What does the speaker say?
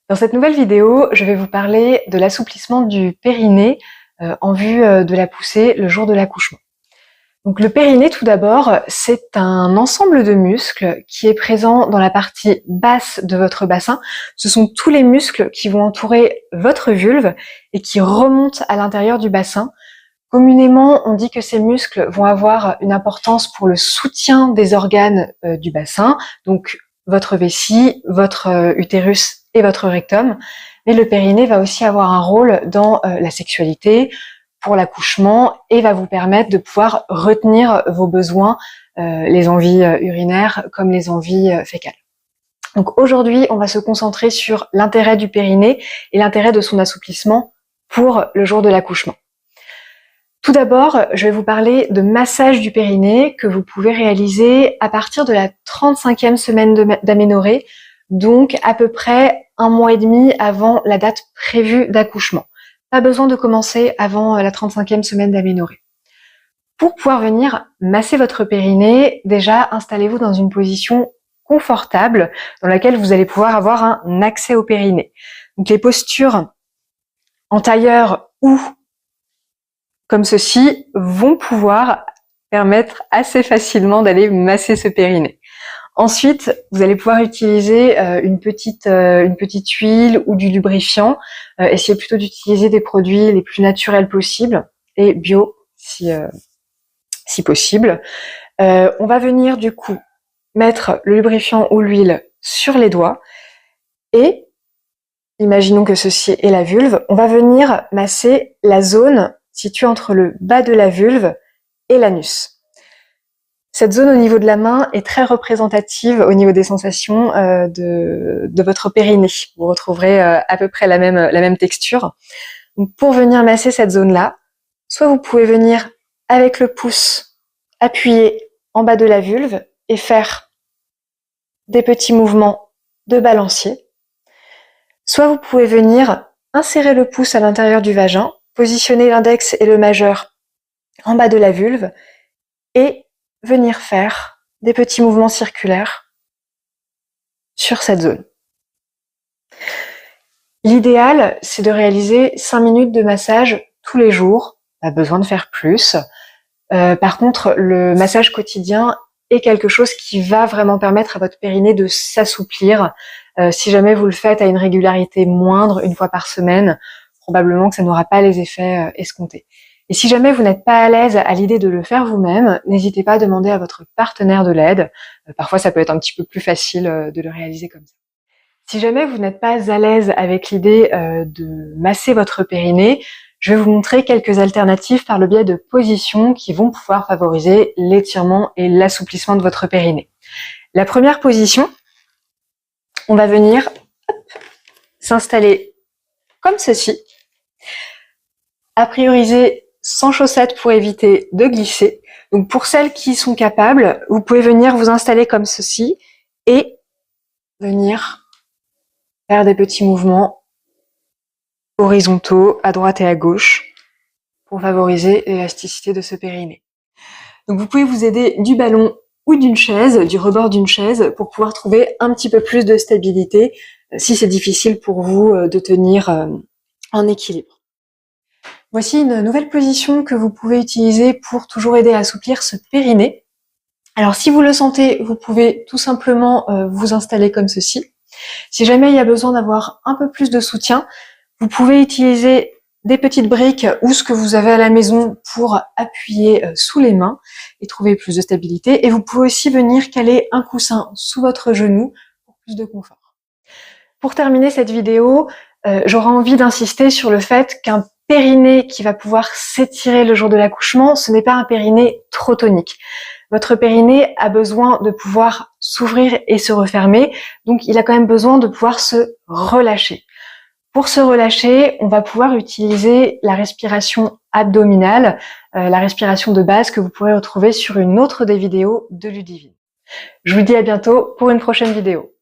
Dans cette nouvelle vidéo, je vais vous parler de l'assouplissement du périnée en vue de la poussée le jour de l'accouchement. Donc le périnée, tout d'abord, c'est un ensemble de muscles qui est présent dans la partie basse de votre bassin. Ce sont tous les muscles qui vont entourer votre vulve et qui remontent à l'intérieur du bassin. Communément, on dit que ces muscles vont avoir une importance pour le soutien des organes du bassin, donc votre vessie, votre utérus et votre rectum. Mais le périnée va aussi avoir un rôle dans la sexualité, pour l'accouchement, et va vous permettre de pouvoir retenir vos besoins, les envies urinaires comme les envies fécales. Donc aujourd'hui, on va se concentrer sur l'intérêt du périnée et l'intérêt de son assouplissement pour le jour de l'accouchement. Tout d'abord, je vais vous parler de massage du périnée que vous pouvez réaliser à partir de la 35e semaine d'aménorrhée, donc à peu près 1 mois et demi avant la date prévue d'accouchement. Pas besoin de commencer avant la 35e semaine d'aménorrhée. Pour pouvoir venir masser votre périnée, déjà installez-vous dans une position confortable dans laquelle vous allez pouvoir avoir un accès au périnée. Donc les postures en tailleur ou comme ceci vont pouvoir permettre assez facilement d'aller masser ce périnée. Ensuite, vous allez pouvoir utiliser une petite huile ou du lubrifiant. Essayez plutôt d'utiliser des produits les plus naturels possibles et bio si possible. On va venir du coup mettre le lubrifiant ou l'huile sur les doigts et imaginons que ceci est la vulve. On va venir masser la zone située entre le bas de la vulve et l'anus. Cette zone au niveau de la main est très représentative au niveau des sensations de votre périnée. Vous retrouverez à peu près la même texture. Donc pour venir masser cette zone-là, soit vous pouvez venir avec le pouce appuyer en bas de la vulve et faire des petits mouvements de balancier, soit vous pouvez venir insérer le pouce à l'intérieur du vagin, positionner l'index et le majeur en bas de la vulve et venir faire des petits mouvements circulaires sur cette zone. L'idéal, c'est de réaliser 5 minutes de massage tous les jours. Pas besoin de faire plus. Par contre, le massage quotidien est quelque chose qui va vraiment permettre à votre périnée de s'assouplir. Si jamais vous le faites à une régularité moindre, 1 fois par semaine, probablement que ça n'aura pas les effets escomptés. Et si jamais vous n'êtes pas à l'aise à l'idée de le faire vous-même, n'hésitez pas à demander à votre partenaire de l'aide. Parfois, ça peut être un petit peu plus facile de le réaliser comme ça. Si jamais vous n'êtes pas à l'aise avec l'idée de masser votre périnée, je vais vous montrer quelques alternatives par le biais de positions qui vont pouvoir favoriser l'étirement et l'assouplissement de votre périnée. La première position, on va venir s'installer comme ceci, à prioriser sans chaussettes pour éviter de glisser. Donc pour celles qui sont capables, vous pouvez venir vous installer comme ceci et venir faire des petits mouvements horizontaux à droite et à gauche pour favoriser l'élasticité de ce périnée. Donc vous pouvez vous aider du ballon ou d'une chaise, du rebord d'une chaise, pour pouvoir trouver un petit peu plus de stabilité si c'est difficile pour vous de tenir en équilibre. Voici une nouvelle position que vous pouvez utiliser pour toujours aider à assouplir ce périnée. Alors si vous le sentez, vous pouvez tout simplement vous installer comme ceci. Si jamais il y a besoin d'avoir un peu plus de soutien, vous pouvez utiliser des petites briques ou ce que vous avez à la maison pour appuyer sous les mains et trouver plus de stabilité. Et vous pouvez aussi venir caler un coussin sous votre genou pour plus de confort. Pour terminer cette vidéo, j'aurais envie d'insister sur le fait qu'un périnée qui va pouvoir s'étirer le jour de l'accouchement, ce n'est pas un périnée trop tonique. Votre périnée a besoin de pouvoir s'ouvrir et se refermer, donc il a quand même besoin de pouvoir se relâcher. Pour se relâcher, on va pouvoir utiliser la respiration abdominale, la respiration de base que vous pourrez retrouver sur une autre des vidéos de Ludivine. Je vous dis à bientôt pour une prochaine vidéo.